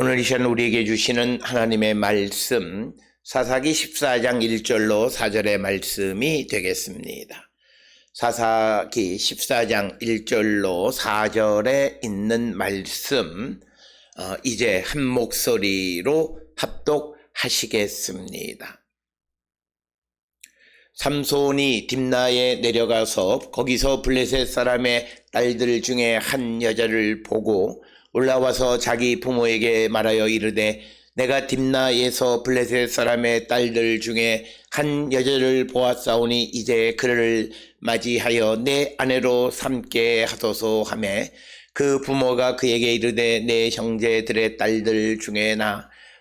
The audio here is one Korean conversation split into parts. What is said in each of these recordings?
오늘 이 시간 우리에게 주시는 하나님의 말씀 사사기 14장 1절로 4절의 말씀이 되겠습니다. 사사기 14장 1절로 4절에 있는 말씀 이제 한 목소리로 합독하시겠습니다. 삼손이 딥나에 내려가서 거기서 블레셋 사람의 딸들 중에 한 여자를 보고 올라와서 자기 부모에게 말하여 이르되 내가 딥나에서 블레셋 사람의 딸들 중에 한 여자를 보았사오니 이제 그를 맞이하여 내 아내로 삼게 하소서 하매 그 부모가 그에게 이르되 내 형제들의 딸들 중에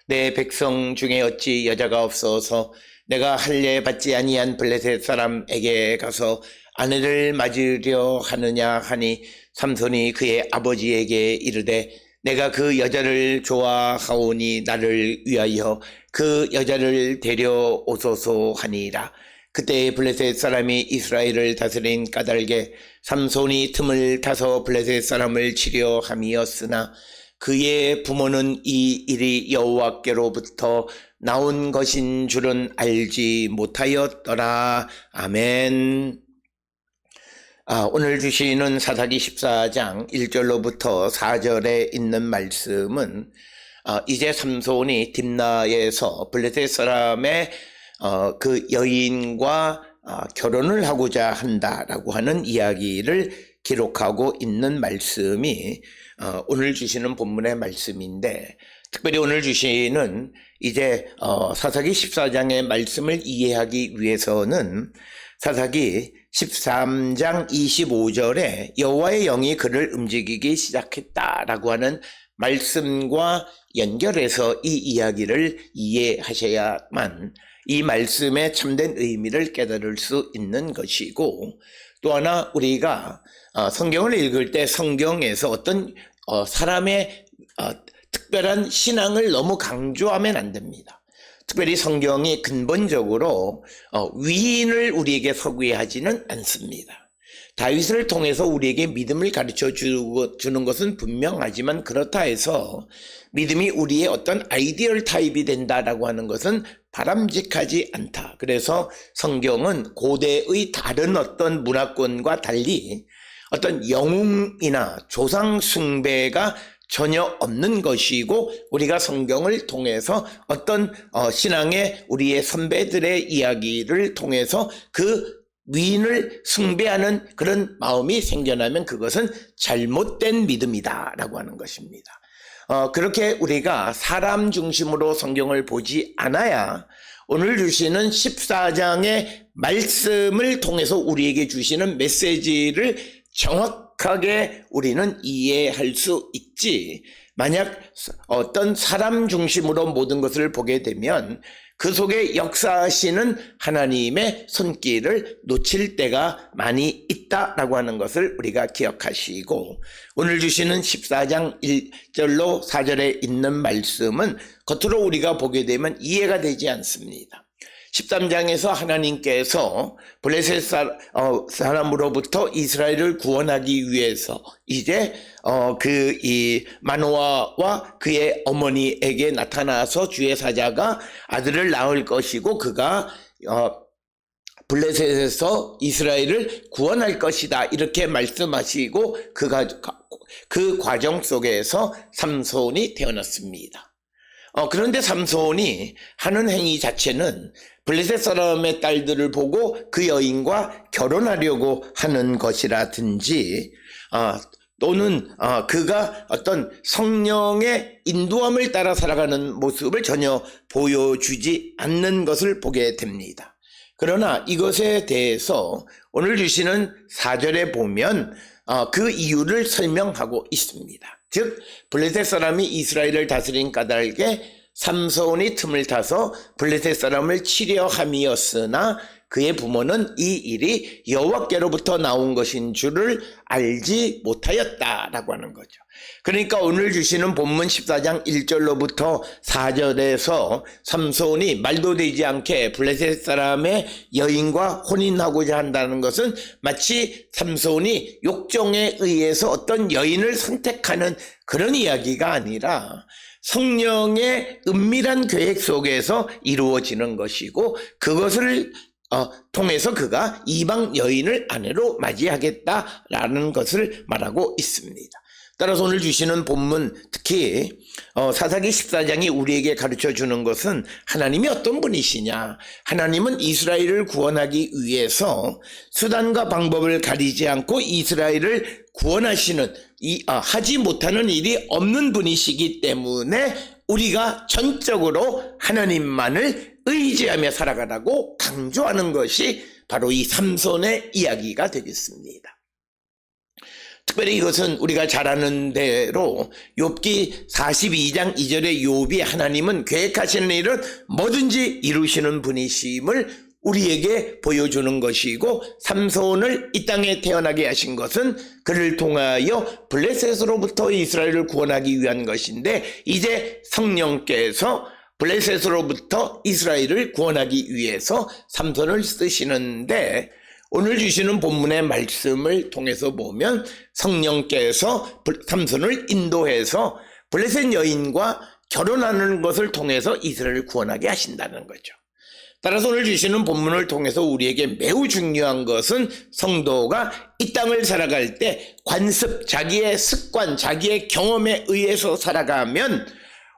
내 백성 중에 어찌 여자가 없어서 내가 할례 받지 아니한 블레셋 사람에게 가서 아내를 맞으려 하느냐 하니 삼손이 그의 아버지에게 이르되 내가 그 여자를 좋아하오니 나를 위하여 그 여자를 데려오소서 하니라. 그때 블레셋 사람이 이스라엘을 다스린 까닭에 삼손이 틈을 타서 블레셋 사람을 치려 함이었으나 그의 부모는 이 일이 여호와께로부터 나온 것인 줄은 알지 못하였더라. 아멘. 오늘 주시는 사사기 14장 1절로부터 4절에 있는 말씀은 이제 삼손이 딥나에서 블레셋 사람의 그 여인과 결혼을 하고자 한다라고 하는 이야기를 기록하고 있는 말씀이 오늘 주시는 본문의 말씀인데, 특별히 오늘 주시는 이제 사사기 14장의 말씀을 이해하기 위해서는 사사기 13장 25절에 여호와의 영이 그를 움직이기 시작했다라고 하는 말씀과 연결해서 이 이야기를 이해하셔야만 이 말씀의 참된 의미를 깨달을 수 있는 것이고, 또 하나 우리가 성경을 읽을 때 성경에서 어떤 사람의 특별한 신앙을 너무 강조하면 안 됩니다. 특별히 성경이 근본적으로 위인을 우리에게 소개하지는 않습니다. 다윗을 통해서 우리에게 믿음을 가르쳐 주는 것은 분명하지만 그렇다 해서 믿음이 우리의 어떤 아이디얼 타입이 된다라고 하는 것은 바람직하지 않다. 그래서 성경은 고대의 다른 어떤 문화권과 달리 어떤 영웅이나 조상 숭배가 전혀 없는 것이고, 우리가 성경을 통해서 어떤 신앙의 우리의 선배들의 이야기를 통해서 그 위인을 숭배하는 그런 마음이 생겨나면 그것은 잘못된 믿음이다 라고 하는 것입니다. 그렇게 우리가 사람 중심으로 성경을 보지 않아야 오늘 주시는 14장의 말씀을 통해서 우리에게 주시는 메시지를 정확하게 우리는 이해할 수 있지, 만약 어떤 사람 중심으로 모든 것을 보게 되면 그 속에 역사하시는 하나님의 손길을 놓칠 때가 많이 있다라고 하는 것을 우리가 기억하시고, 오늘 주시는 14장 1절로 4절에 있는 말씀은 겉으로 우리가 보게 되면 이해가 되지 않습니다. 13장에서 하나님께서 블레셋 사람으로부터 이스라엘을 구원하기 위해서 이제 이 마노아와 그의 어머니에게 나타나서 주의 사자가 아들을 낳을 것이고 그가 블레셋에서 이스라엘을 구원할 것이다 이렇게 말씀하시고 그 과정 속에서 삼손이 태어났습니다. 그런데 삼손이 하는 행위 자체는 블레셋 사람의 딸들을 보고 그 여인과 결혼하려고 하는 것이라든지 또는 그가 어떤 성령의 인도함을 따라 살아가는 모습을 전혀 보여주지 않는 것을 보게 됩니다. 그러나 이것에 대해서 오늘 주시는 4절에 보면 그 이유를 설명하고 있습니다. 즉 블레셋 사람이 이스라엘을 다스린 까닭에 삼손이 틈을 타서 블레셋 사람을 치려 함이었으나 그의 부모는 이 일이 여호와께로부터 나온 것인 줄을 알지 못하였다라고 하는 거죠. 그러니까 오늘 주시는 본문 14장 1절로부터 4절에서 삼손이 말도 되지 않게 블레셋 사람의 여인과 혼인하고자 한다는 것은 마치 삼손이 욕정에 의해서 어떤 여인을 선택하는 그런 이야기가 아니라 성령의 은밀한 계획 속에서 이루어지는 것이고, 그것을 통해서 그가 이방 여인을 아내로 맞이하겠다라는 것을 말하고 있습니다. 따라서 오늘 주시는 본문, 특히 사사기 14장이 우리에게 가르쳐주는 것은 하나님이 어떤 분이시냐, 하나님은 이스라엘을 구원하기 위해서 수단과 방법을 가리지 않고 이스라엘을 구원하시는, 하지 못하는 일이 없는 분이시기 때문에 우리가 전적으로 하나님만을 의지하며 살아가라고 강조하는 것이 바로 이 삼손의 이야기가 되겠습니다. 특별히 이것은 우리가 잘 아는 대로 욥기 42장 2절의 욥이 하나님은 계획하시는 일은 뭐든지 이루시는 분이심을 우리에게 보여주는 것이고, 삼손을 이 땅에 태어나게 하신 것은 그를 통하여 블레셋으로부터 이스라엘을 구원하기 위한 것인데, 이제 성령께서 블레셋으로부터 이스라엘을 구원하기 위해서 삼손을 쓰시는데, 오늘 주시는 본문의 말씀을 통해서 보면 성령께서 삼손을 인도해서 블레셋 여인과 결혼하는 것을 통해서 이스라엘을 구원하게 하신다는 거죠. 따라서 오늘 주시는 본문을 통해서 우리에게 매우 중요한 것은 성도가 이 땅을 살아갈 때 관습, 자기의 습관, 자기의 경험에 의해서 살아가면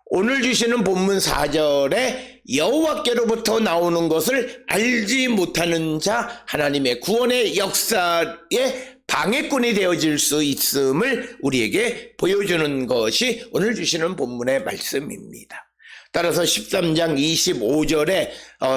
오늘 주시는 본문 4절에 여호와께로부터 나오는 것을 알지 못하는 자, 하나님의 구원의 역사에 방해꾼이 되어질 수 있음을 우리에게 보여주는 것이 오늘 주시는 본문의 말씀입니다. 따라서 13장 25절에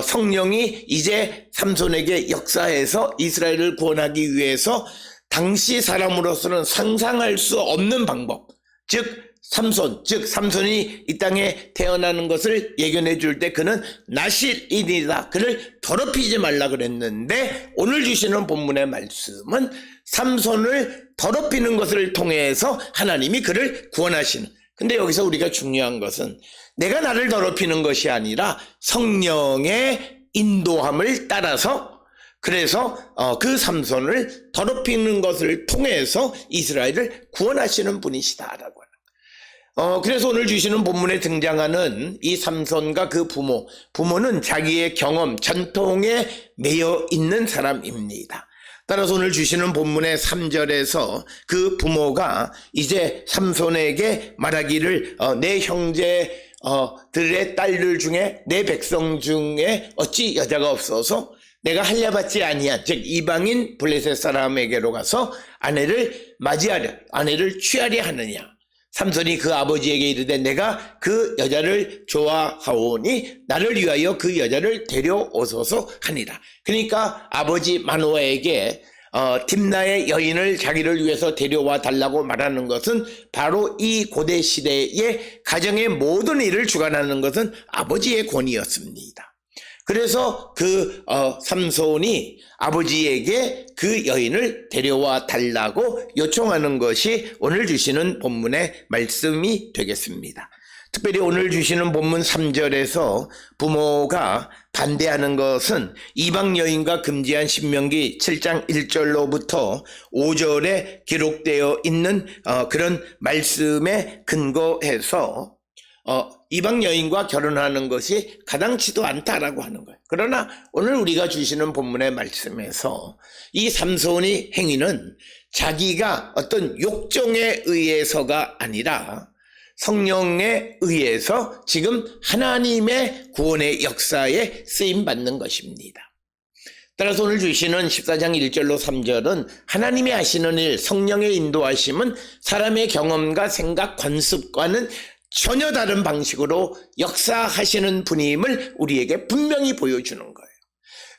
성령이 이제 삼손에게 역사해서 이스라엘을 구원하기 위해서 당시 사람으로서는 상상할 수 없는 방법, 즉 삼손이 이 땅에 태어나는 것을 예견해 줄 때 그는 나실인이다, 그를 더럽히지 말라 그랬는데, 오늘 주시는 본문의 말씀은 삼손을 더럽히는 것을 통해서 하나님이 그를 구원하시는, 근데 여기서 우리가 중요한 것은 내가 나를 더럽히는 것이 아니라 성령의 인도함을 따라서, 그래서 그 삼손을 더럽히는 것을 통해서 이스라엘을 구원하시는 분이시다라고 하는. 그래서 오늘 주시는 본문에 등장하는 이 삼손과 그 부모는 자기의 경험, 전통에 매여 있는 사람입니다. 따라서 오늘 주시는 본문의 3절에서 그 부모가 이제 삼손에게 말하기를 내 형제들의 딸들 중에 내 백성 중에 어찌 여자가 없어서 내가 할례받지 아니한, 즉 이방인 블레셋 사람에게로 가서 아내를 맞이하려, 아내를 취하려 하느냐. 삼손이 그 아버지에게 이르되 내가 그 여자를 좋아하오니 나를 위하여 그 여자를 데려오소서 하니라. 그러니까 아버지 마노아에게 딥나의 여인을 자기를 위해서 데려와 달라고 말하는 것은 바로 이 고대 시대의 가정의 모든 일을 주관하는 것은 아버지의 권위였습니다. 그래서 그 삼손이 아버지에게 그 여인을 데려와 달라고 요청하는 것이 오늘 주시는 본문의 말씀이 되겠습니다. 특별히 오늘 주시는 본문 3절에서 부모가 반대하는 것은 이방 여인과 금지한 신명기 7장 1절로부터 5절에 기록되어 있는 그런 말씀에 근거해서 이방 여인과 결혼하는 것이 가당치도 않다라고 하는 거예요. 그러나 오늘 우리가 주시는 본문의 말씀에서 이 삼손의 행위는 자기가 어떤 욕정에 의해서가 아니라 성령에 의해서 지금 하나님의 구원의 역사에 쓰임받는 것입니다. 따라서 오늘 주시는 14장 1절로 3절은 하나님이 하시는 일, 성령의 인도하심은 사람의 경험과 생각, 관습과는 전혀 다른 방식으로 역사하시는 분임을 우리에게 분명히 보여주는 거예요.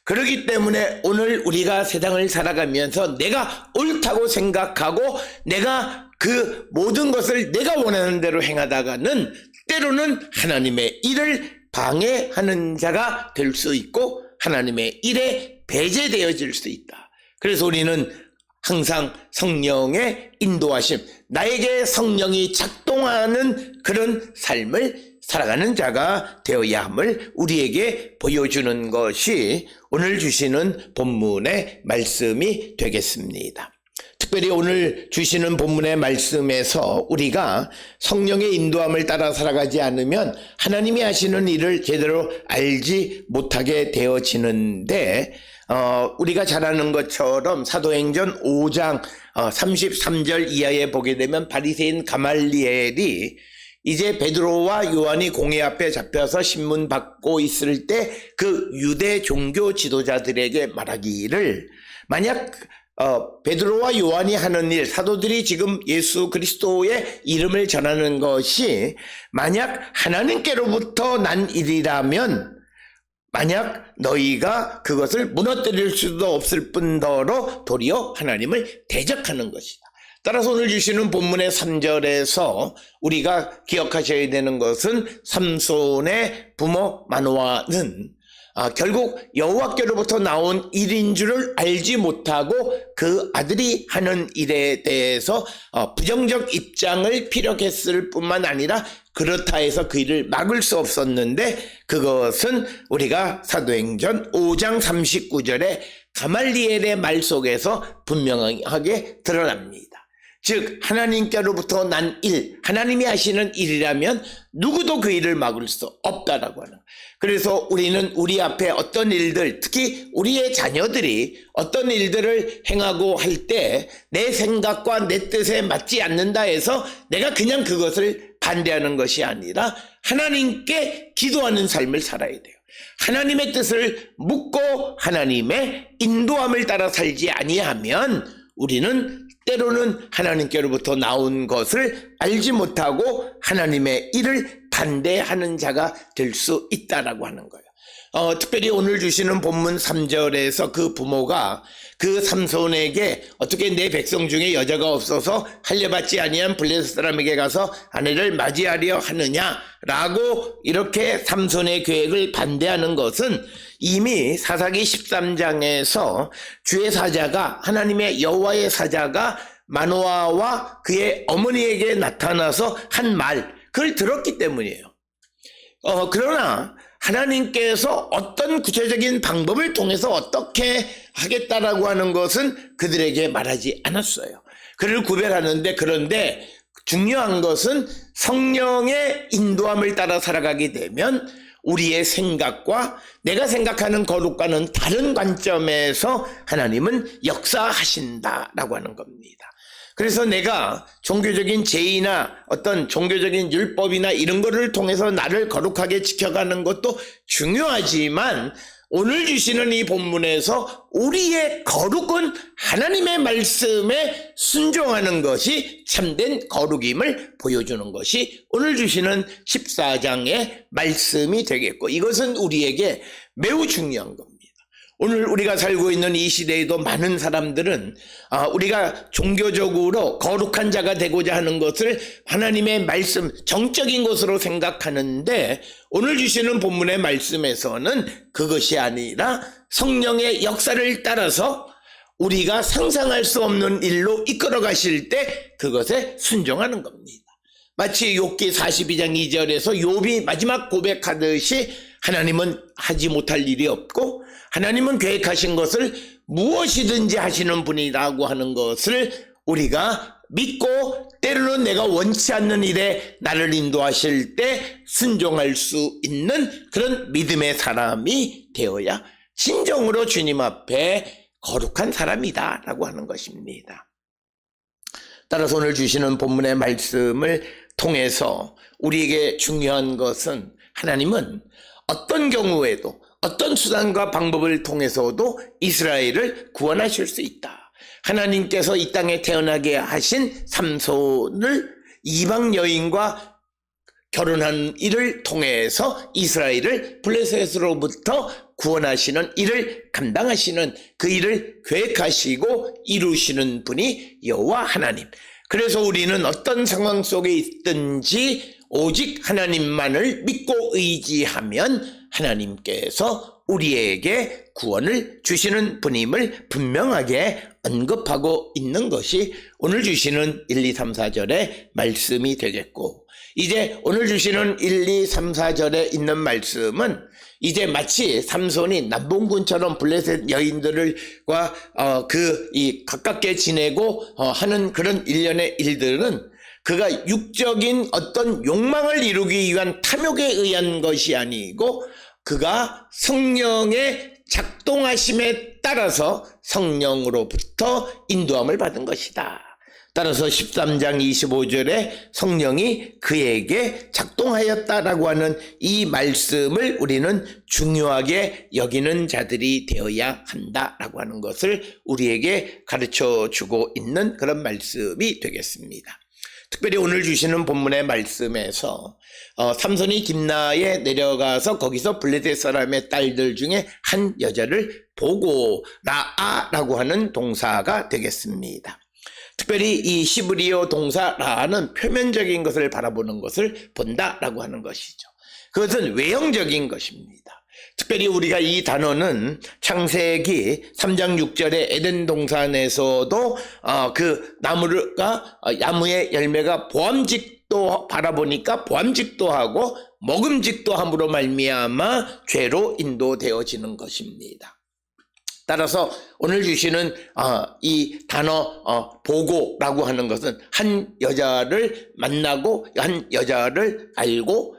그렇기 때문에 오늘 우리가 세상을 살아가면서 내가 옳다고 생각하고 내가 그 모든 것을 내가 원하는 대로 행하다가는 때로는 하나님의 일을 방해하는 자가 될 수 있고 하나님의 일에 배제되어질 수 있다. 그래서 우리는 항상 성령의 인도하심, 나에게 성령이 작동하는 그런 삶을 살아가는 자가 되어야 함을 우리에게 보여주는 것이 오늘 주시는 본문의 말씀이 되겠습니다. 특별히 오늘 주시는 본문의 말씀에서 우리가 성령의 인도함을 따라 살아가지 않으면 하나님이 하시는 일을 제대로 알지 못하게 되어지는데, 우리가 잘 아는 것처럼 사도행전 5장 33절 이하에 보게 되면 바리새인 가말리엘이 이제 베드로와 요한이 공회 앞에 잡혀서 신문 받고 있을 때 그 유대 종교 지도자들에게 말하기를, 만약 베드로와 요한이 하는 일, 사도들이 지금 예수 그리스도의 이름을 전하는 것이 만약 하나님께로부터 난 일이라면 만약 너희가 그것을 무너뜨릴 수도 없을 뿐더러 도리어 하나님을 대적하는 것이다. 따라서 오늘 주시는 본문의 3절에서 우리가 기억하셔야 되는 것은 삼손의 부모 마노아는 결국 여호와께로부터 나온 일인 줄을 알지 못하고 그 아들이 하는 일에 대해서 부정적 입장을 피력했을 뿐만 아니라 그렇다 해서 그 일을 막을 수 없었는데, 그것은 우리가 사도행전 5장 39절에 가말리엘의 말 속에서 분명하게 드러납니다. 즉 하나님께로부터 난 일, 하나님이 하시는 일이라면 누구도 그 일을 막을 수 없다라고 하는. 그래서 우리는 우리 앞에 어떤 일들, 특히 우리의 자녀들이 어떤 일들을 행하고 할 때 내 생각과 내 뜻에 맞지 않는다 해서 내가 그냥 그것을 반대하는 것이 아니라 하나님께 기도하는 삶을 살아야 돼요. 하나님의 뜻을 묻고 하나님의 인도함을 따라 살지 아니하면 우리는 때로는 하나님께로부터 나온 것을 알지 못하고 하나님의 일을 반대하는 자가 될 수 있다라고 하는 거예요. 특별히 오늘 주시는 본문 3절에서 그 부모가 그 삼손에게 어떻게 내 백성 중에 여자가 없어서 할례받지 아니한 블레셋 사람에게 가서 아내를 맞이하려 하느냐라고 이렇게 삼손의 계획을 반대하는 것은 이미 사사기 13장에서 주의 사자가, 하나님의 여호와의 사자가 마노아와 그의 어머니에게 나타나서 한 말, 그걸 들었기 때문이에요. 그러나 하나님께서 어떤 구체적인 방법을 통해서 어떻게 하겠다라고 하는 것은 그들에게 말하지 않았어요. 그를 구별하는데, 그런데 중요한 것은 성령의 인도함을 따라 살아가게 되면 우리의 생각과 내가 생각하는 거룩과는 다른 관점에서 하나님은 역사하신다라고 하는 겁니다. 그래서 내가 종교적인 제의나 어떤 종교적인 율법이나 이런 거를 통해서 나를 거룩하게 지켜가는 것도 중요하지만 오늘 주시는 이 본문에서 우리의 거룩은 하나님의 말씀에 순종하는 것이 참된 거룩임을 보여주는 것이 오늘 주시는 14장의 말씀이 되겠고, 이것은 우리에게 매우 중요한 겁니다. 오늘 우리가 살고 있는 이 시대에도 많은 사람들은 우리가 종교적으로 거룩한 자가 되고자 하는 것을 하나님의 말씀, 정적인 것으로 생각하는데, 오늘 주시는 본문의 말씀에서는 그것이 아니라 성령의 역사를 따라서 우리가 상상할 수 없는 일로 이끌어 가실 때 그것에 순종하는 겁니다. 마치 욥기 42장 2절에서 욥이 마지막 고백하듯이 하나님은 하지 못할 일이 없고 하나님은 계획하신 것을 무엇이든지 하시는 분이라고 하는 것을 우리가 믿고, 때로는 내가 원치 않는 일에 나를 인도하실 때 순종할 수 있는 그런 믿음의 사람이 되어야 진정으로 주님 앞에 거룩한 사람이다 라고 하는 것입니다. 따라서 오늘 주시는 본문의 말씀을 통해서 우리에게 중요한 것은 하나님은 어떤 경우에도 어떤 수단과 방법을 통해서도 이스라엘을 구원하실 수 있다. 하나님께서 이 땅에 태어나게 하신 삼손을 이방 여인과 결혼한 일을 통해서 이스라엘을 블레셋으로부터 구원하시는 일을 감당하시는, 그 일을 계획하시고 이루시는 분이 여호와 하나님. 그래서 우리는 어떤 상황 속에 있든지 오직 하나님만을 믿고 의지하면 하나님께서 우리에게 구원을 주시는 분임을 분명하게 언급하고 있는 것이 오늘 주시는 1, 2, 3, 4절의 말씀이 되겠고, 이제 오늘 주시는 1, 2, 3, 4절에 있는 말씀은 이제 마치 삼손이 남봉군처럼 블레셋 여인들과 가깝게 지내고 하는 그런 일련의 일들은 그가 육적인 어떤 욕망을 이루기 위한 탐욕에 의한 것이 아니고 그가 성령의 작동하심에 따라서 성령으로부터 인도함을 받은 것이다. 따라서 13장 25절에 성령이 그에게 작동하였다라고 하는 이 말씀을 우리는 중요하게 여기는 자들이 되어야 한다라고 하는 것을 우리에게 가르쳐 주고 있는 그런 말씀이 되겠습니다. 특별히 오늘 주시는 본문의 말씀에서 삼손이 딥나에 내려가서 거기서 블레셋 사람의 딸들 중에 한 여자를 보고 라아라고 하는 동사가 되겠습니다. 특별히 이 히브리어 동사 라는 표면적인 것을 바라보는 것을 본다라고 하는 것이죠. 그것은 외형적인 것입니다. 특별히 우리가 이 단어는 창세기 3장 6절의 에덴 동산에서도 그 나무의 열매가 보암직도 바라보니까 보암직도 하고 먹음직도 함으로 말미암아 죄로 인도되어지는 것입니다. 따라서 오늘 주시는 이 단어 보고라고 하는 것은 한 여자를 만나고 한 여자를 알고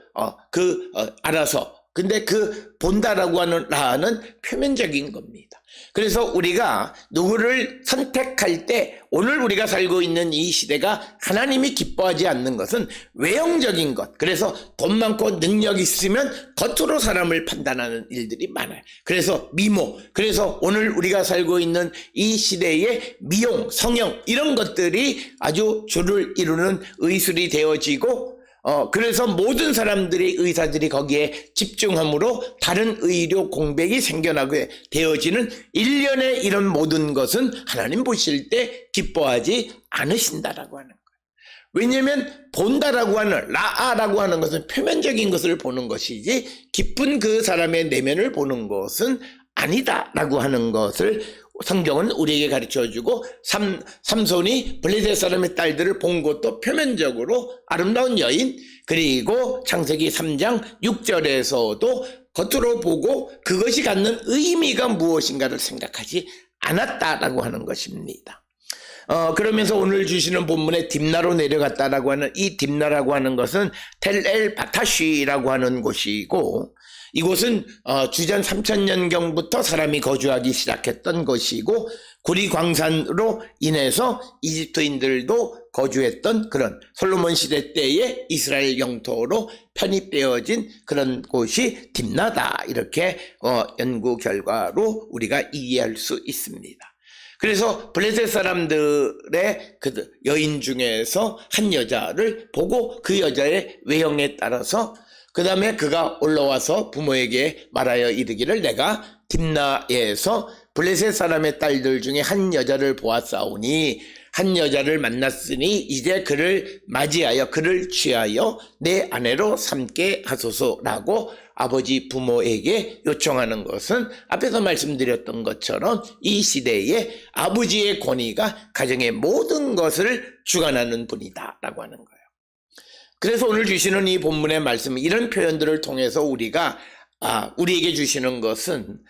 알아서, 근데 그 본다라고 하는 라는 표면적인 겁니다. 그래서 우리가 누구를 선택할 때 오늘 우리가 살고 있는 이 시대가 하나님이 기뻐하지 않는 것은 외형적인 것, 그래서 돈 많고 능력 있으면 겉으로 사람을 판단하는 일들이 많아요. 그래서 미모, 그래서 오늘 우리가 살고 있는 이 시대의 미용, 성형 이런 것들이 아주 주를 이루는 의술이 되어지고 그래서 모든 사람들이 의사들이 거기에 집중함으로 다른 의료 공백이 생겨나게 되어지는 일련의 이런 모든 것은 하나님 보실 때 기뻐하지 않으신다라고 하는 거예요. 왜냐하면 본다라고 하는 라아라고 하는 것은 표면적인 것을 보는 것이지 깊은 그 사람의 내면을 보는 것은 아니다라고 하는 것을 성경은 우리에게 가르쳐주고 삼손이 블레셋 사람의 딸들을 본 것도 표면적으로 아름다운 여인, 그리고 창세기 3장 6절에서도 겉으로 보고 그것이 갖는 의미가 무엇인가를 생각하지 않았다라고 하는 것입니다. 그러면서 오늘 주시는 본문에 딥나로 내려갔다라고 하는 이 딥나라고 하는 것은 텔엘 바타쉬라고 하는 곳이고, 이곳은 주전 3000년경부터 사람이 거주하기 시작했던 것이고, 구리광산으로 인해서 이집트인들도 거주했던 그런 솔로몬 시대 때의 이스라엘 영토로 편입되어진 그런 곳이 딥나다, 이렇게 연구 결과로 우리가 이해할 수 있습니다. 그래서 블레셋 사람들의 그 여인 중에서 한 여자를 보고 그 여자의 외형에 따라서 그 다음에 그가 올라와서 부모에게 말하여 이르기를 내가 딥나에서 블레셋 사람의 딸들 중에 한 여자를 보았사오니 한 여자를 만났으니 이제 그를 맞이하여 그를 취하여 내 아내로 삼게 하소서라고 아버지 부모에게 요청하는 것은 앞에서 말씀드렸던 것처럼 이 시대에 아버지의 권위가 가정의 모든 것을 주관하는 분이다라고 하는 거예요. 그래서 오늘 주시는 이 본문의 말씀, 이런 표현들을 통해서 우리가 우리에게 주시는 것은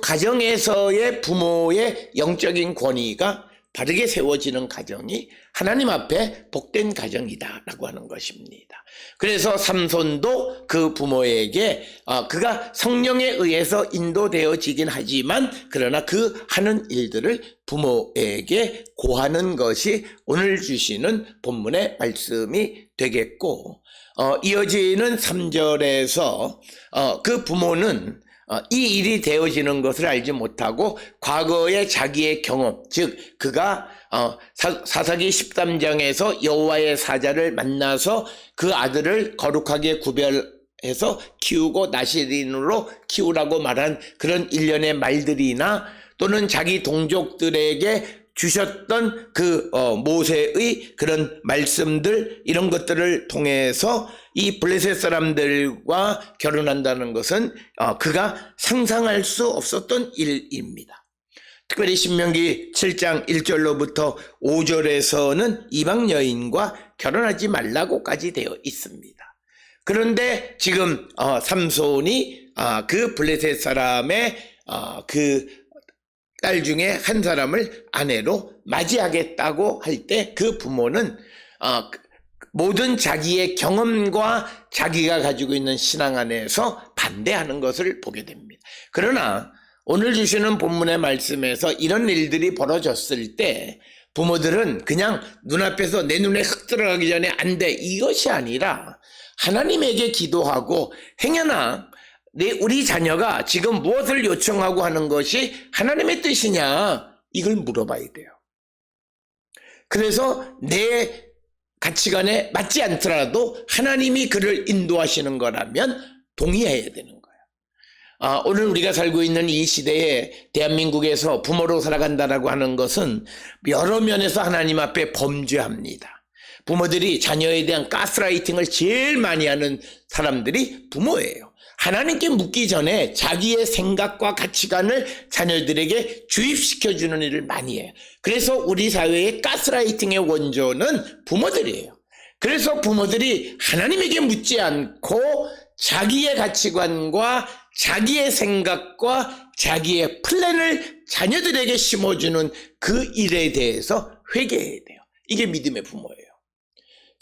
가정에서의 부모의 영적인 권위가 바르게 세워지는 가정이 하나님 앞에 복된 가정이다라고 하는 것입니다. 그래서 삼손도 그 부모에게 그가 성령에 의해서 인도되어지긴 하지만 그러나 그 하는 일들을 부모에게 고하는 것이 오늘 주시는 본문의 말씀이 되겠고, 이어지는 3절에서 그 부모는 이 일이 되어지는 것을 알지 못하고 과거의 자기의 경험, 즉 그가 사사기 13장에서 여호와의 사자를 만나서 그 아들을 거룩하게 구별해서 키우고 나시린으로 키우라고 말한 그런 일련의 말들이나 또는 자기 동족들에게 주셨던 모세의 그런 말씀들, 이런 것들을 통해서 이 블레셋 사람들과 결혼한다는 것은 그가 상상할 수 없었던 일입니다. 특별히 신명기 7장 1절로부터 5절에서는 이방 여인과 결혼하지 말라고까지 되어 있습니다. 그런데 지금 삼손이 그 블레셋 사람의 그 딸 중에 한 사람을 아내로 맞이하겠다고 할 때 그 부모는 모든 자기의 경험과 자기가 가지고 있는 신앙 안에서 반대하는 것을 보게 됩니다. 그러나 오늘 주시는 본문의 말씀에서 이런 일들이 벌어졌을 때 부모들은 그냥 눈앞에서 내 눈에 흙 들어가기 전에 안 돼, 이것이 아니라 하나님에게 기도하고, 행여나 우리 자녀가 지금 무엇을 요청하고 하는 것이 하나님의 뜻이냐, 이걸 물어봐야 돼요. 그래서 내 가치관에 맞지 않더라도 하나님이 그를 인도하시는 거라면 동의해야 되는 거예요. 오늘 우리가 살고 있는 이 시대에 대한민국에서 부모로 살아간다라고 하는 것은 여러 면에서 하나님 앞에 범죄합니다. 부모들이 자녀에 대한 가스라이팅을 제일 많이 하는 사람들이 부모예요. 하나님께 묻기 전에 자기의 생각과 가치관을 자녀들에게 주입시켜주는 일을 많이 해요. 그래서 우리 사회의 가스라이팅의 원조는 부모들이에요. 그래서 부모들이 하나님에게 묻지 않고 자기의 가치관과 자기의 생각과 자기의 플랜을 자녀들에게 심어주는 그 일에 대해서 회개해야 돼요. 이게 믿음의 부모예요.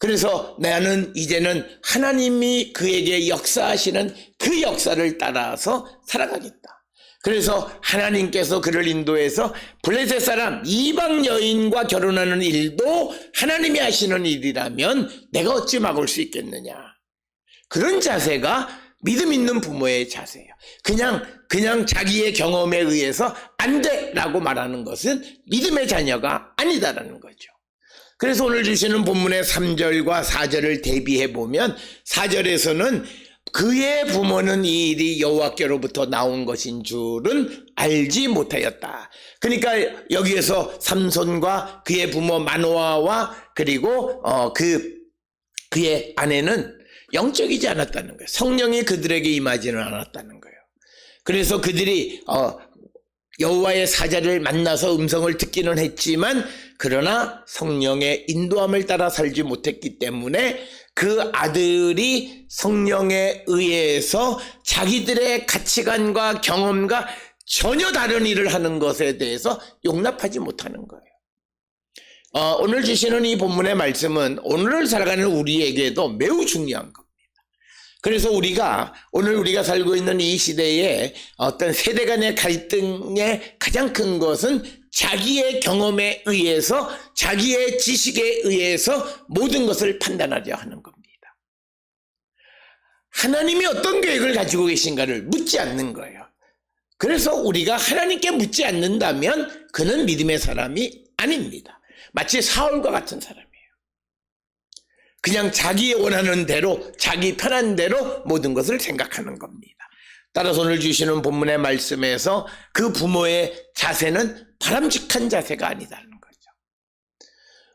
그래서 나는 이제는 하나님이 그에게 역사하시는 그 역사를 따라서 살아가겠다. 그래서 하나님께서 그를 인도해서 블레셋 사람 이방 여인과 결혼하는 일도 하나님이 하시는 일이라면 내가 어찌 막을 수 있겠느냐. 그런 자세가 믿음 있는 부모의 자세예요. 그냥 자기의 경험에 의해서 안 돼라고 말하는 것은 믿음의 자녀가 아니다라는 거죠. 그래서 오늘 주시는 본문의 3절과 4절을 대비해 보면 4절에서는 그의 부모는 이 일이 여호와께로부터 나온 것인 줄은 알지 못하였다. 그러니까 여기에서 삼손과 그의 부모 마노아와 그리고 그의 아내는 영적이지 않았다는 거예요. 성령이 그들에게 임하지는 않았다는 거예요. 그래서 그들이 여호와의 사자를 만나서 음성을 듣기는 했지만 그러나 성령의 인도함을 따라 살지 못했기 때문에 그 아들이 성령에 의해서 자기들의 가치관과 경험과 전혀 다른 일을 하는 것에 대해서 용납하지 못하는 거예요. 오늘 주시는 이 본문의 말씀은 오늘을 살아가는 우리에게도 매우 중요한 겁니다. 그래서 오늘 우리가 살고 있는 이 시대에 어떤 세대 간의 갈등의 가장 큰 것은 자기의 경험에 의해서, 자기의 지식에 의해서 모든 것을 판단하려 하는 겁니다. 하나님이 어떤 계획을 가지고 계신가를 묻지 않는 거예요. 그래서 우리가 하나님께 묻지 않는다면 그는 믿음의 사람이 아닙니다. 마치 사울과 같은 사람이에요. 그냥 자기 원하는 대로, 자기 편한 대로 모든 것을 생각하는 겁니다. 따라서 오늘 주시는 본문의 말씀에서 그 부모의 자세는 바람직한 자세가 아니다는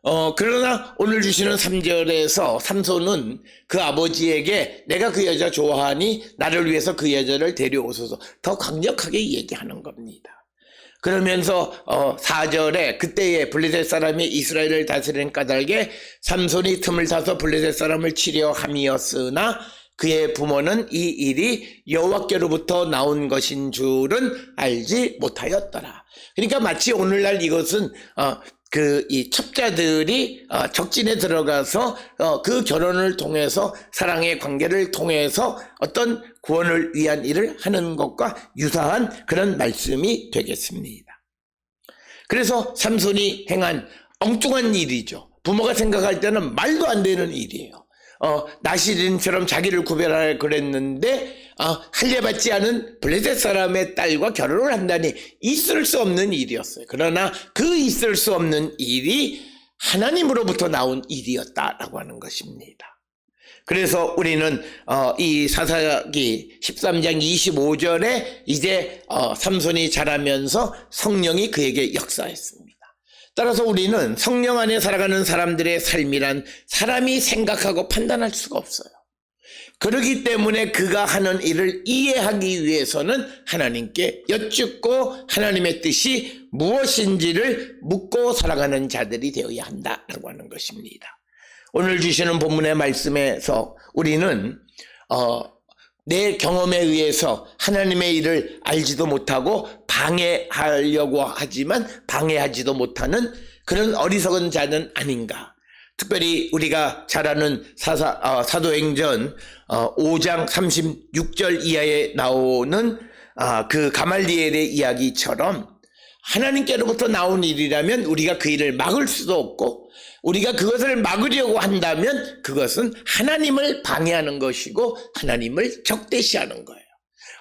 거죠. 그러나 오늘 주시는 3절에서 삼손은 그 아버지에게 내가 그 여자 좋아하니 나를 위해서 그 여자를 데려오소서, 더 강력하게 얘기하는 겁니다. 그러면서 4절에 그때에 블레셋 사람이 이스라엘을 다스리는 까닭에 삼손이 틈을 타서 블레셋 사람을 치려 함이었으나 그의 부모는 이 일이 여호와께로부터 나온 것인 줄은 알지 못하였더라. 그러니까 마치 오늘날 이것은 이 첩자들이 적진에 들어가서 그 결혼을 통해서 사랑의 관계를 통해서 어떤 구원을 위한 일을 하는 것과 유사한 그런 말씀이 되겠습니다. 그래서 삼손이 행한 엉뚱한 일이죠. 부모가 생각할 때는 말도 안 되는 일이에요. 나시린처럼 자기를 구별하라 그랬는데 할례받지 않은 블레셋 사람의 딸과 결혼을 한다니 있을 수 없는 일이었어요. 그러나 그 있을 수 없는 일이 하나님으로부터 나온 일이었다라고 하는 것입니다. 그래서 우리는 이 사사기 13장 25절에 이제 삼손이 자라면서 성령이 그에게 역사했습니다. 따라서 우리는 성령 안에 살아가는 사람들의 삶이란 사람이 생각하고 판단할 수가 없어요. 그렇기 때문에 그가 하는 일을 이해하기 위해서는 하나님께 여쭙고 하나님의 뜻이 무엇인지를 묻고 살아가는 자들이 되어야 한다라고 하는 것입니다. 오늘 주시는 본문의 말씀에서 우리는 내 경험에 의해서 하나님의 일을 알지도 못하고 방해하려고 하지만 방해하지도 못하는 그런 어리석은 자는 아닌가. 특별히 우리가 잘 아는 사도행전 5장 36절 이하에 나오는 그 가말리엘의 이야기처럼 하나님께로부터 나온 일이라면 우리가 그 일을 막을 수도 없고 우리가 그것을 막으려고 한다면 그것은 하나님을 방해하는 것이고 하나님을 적대시하는 거예요.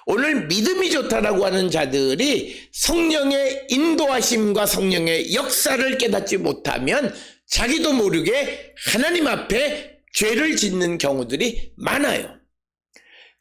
오늘 믿음이 좋다라고 하는 자들이 성령의 인도하심과 성령의 역사를 깨닫지 못하면 자기도 모르게 하나님 앞에 죄를 짓는 경우들이 많아요.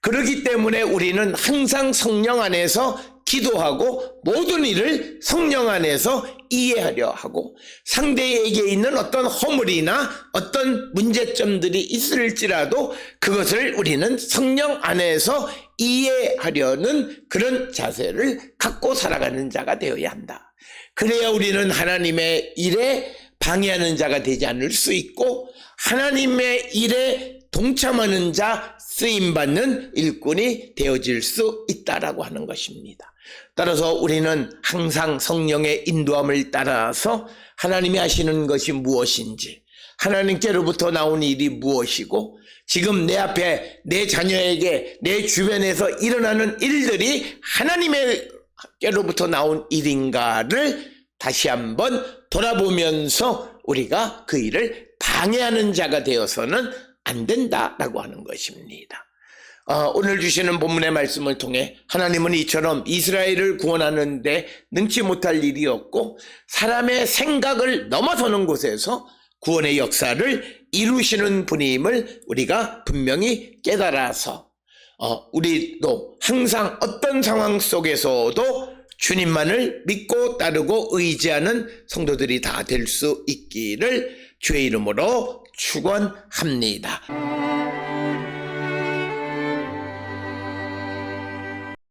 그렇기 때문에 우리는 항상 성령 안에서 기도하고 모든 일을 성령 안에서 이해하려 하고 상대에게 있는 어떤 허물이나 어떤 문제점들이 있을지라도 그것을 우리는 성령 안에서 이해하려는 그런 자세를 갖고 살아가는 자가 되어야 한다. 그래야 우리는 하나님의 일에 방해하는 자가 되지 않을 수 있고 하나님의 일에 동참하는 자, 쓰임받는 일꾼이 되어질 수 있다라고 하는 것입니다. 따라서 우리는 항상 성령의 인도함을 따라서 하나님이 하시는 것이 무엇인지, 하나님께로부터 나온 일이 무엇이고 지금 내 앞에 내 자녀에게 내 주변에서 일어나는 일들이 하나님께로부터 나온 일인가를 다시 한번 돌아보면서 우리가 그 일을 방해하는 자가 되어서는 안 된다라고 하는 것입니다. 오늘 주시는 본문의 말씀을 통해 하나님은 이처럼 이스라엘을 구원하는데 능치 못할 일이었고 사람의 생각을 넘어서는 곳에서 구원의 역사를 이루시는 분임을 우리가 분명히 깨달아서 우리도 항상 어떤 상황 속에서도 주님만을 믿고 따르고 의지하는 성도들이 다 될 수 있기를 주의 이름으로 축원합니다.